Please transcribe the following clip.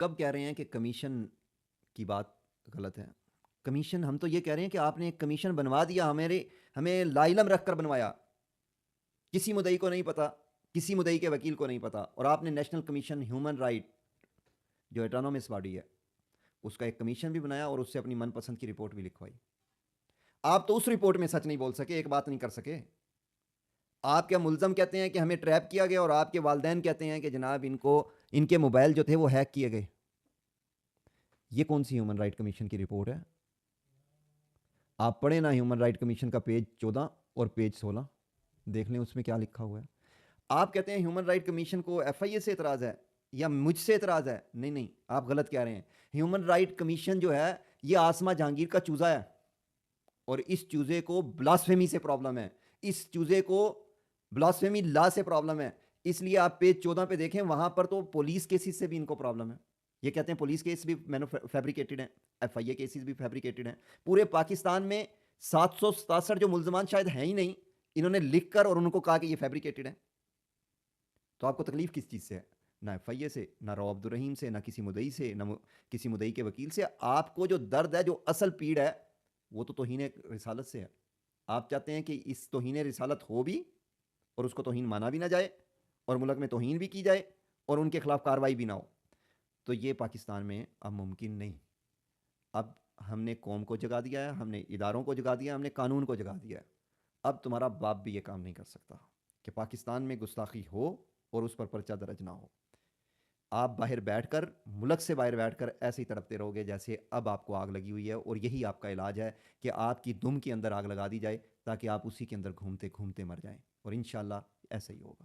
کب کہہ رہے ہیں کہ کمیشن کی بات غلط ہے؟ کمیشن ہم تو یہ کہہ رہے ہیں کہ آپ نے ایک کمیشن بنوا دیا، ہمیں لا علم رکھ کر بنوایا، کسی مدعی کو نہیں پتا، کسی مدعی کے وکیل کو نہیں پتا، اور آپ نے نیشنل کمیشن ہیومن رائٹ جو اٹانومس باڈی ہے اس کا ایک کمیشن بھی بنایا اور اس سے اپنی من پسند کی رپورٹ بھی لکھوائی۔ آپ تو اس رپورٹ میں سچ نہیں بول سکے، ایک بات نہیں کر سکے۔ آپ کیا ملزم کہتے ہیں کہ ہمیں ٹریپ کیا گیا، اور آپ کے والدین کہتے ہیں کہ جناب ان کے موبائل جو تھے وہ ہیک کیے گئے۔ یہ کون سی ہیومن رائٹ کمیشن کی رپورٹ ہے؟ آپ پڑھیں نا ہیومن رائٹ کمیشن کا پیج 14 اور پیج 16، دیکھ لیں اس میں کیا لکھا ہوا ہے۔ آپ کہتے ہیں ہیومن رائٹ کمیشن کو ایف آئی اے سے اعتراض ہے یا مجھ سے اعتراض ہے؟ نہیں نہیں، آپ غلط کہہ رہے ہیں۔ ہیومن رائٹ کمیشن جو ہے یہ آسما جہانگیر کا چوزہ ہے، اور اس چوزے کو بلاسفیمی سے پرابلم ہے، اس چوزے کو بلاسفیمی لا سے پرابلم ہے۔ اس لیے آپ پیج 14 پہ دیکھیں، وہاں پر تو پولیس کیسز سے بھی ان کو پرابلم ہے۔ یہ کہتے ہیں پولیس کیس بھی فیبریکیٹڈ ہیں، ایف آئی اے کیسز بھی فیبریکیٹڈ ہیں۔ پورے پاکستان میں 767 جو ملزمان شاید ہیں ہی نہیں، انہوں نے لکھ کر اور ان کو کہا کہ یہ فیبریکیٹڈ ہیں۔ تو آپ کو تکلیف کس چیز سے ہے؟ نہ ایف آئی اے سے، نہ رو عبد الرحیم سے، نہ کسی مدعی سے، نہ کسی مدعی کے وکیل سے۔ آپ کو جو درد ہے، جو اصل پیڑ ہے، وہ تو توہین رسالت سے ہے۔ آپ چاہتے ہیں کہ اس توہین رسالت ہو بھی، اور اس کو توہین مانا بھی نہ جائے، اور ملک میں توہین بھی کی جائے، اور ان کے خلاف کارروائی بھی نہ ہو۔ تو یہ پاکستان میں اب ممکن نہیں۔ اب ہم نے قوم کو جگا دیا ہے، ہم نے اداروں کو جگا دیا ہے، ہم نے قانون کو جگا دیا ہے۔ اب تمہارا باپ بھی یہ کام نہیں کر سکتا کہ پاکستان میں گستاخی ہو اور اس پر پرچہ درج نہ ہو۔ آپ باہر بیٹھ کر، ملک سے باہر بیٹھ کر ایسے ہی تڑپتے رہو گے جیسے اب آپ کو آگ لگی ہوئی ہے، اور یہی آپ کا علاج ہے کہ آپ کی دم کے اندر آگ لگا دی جائے تاکہ آپ اسی کے اندر گھومتے گھومتے مر جائیں، اور انشاءاللہ ایسا ہی ہوگا۔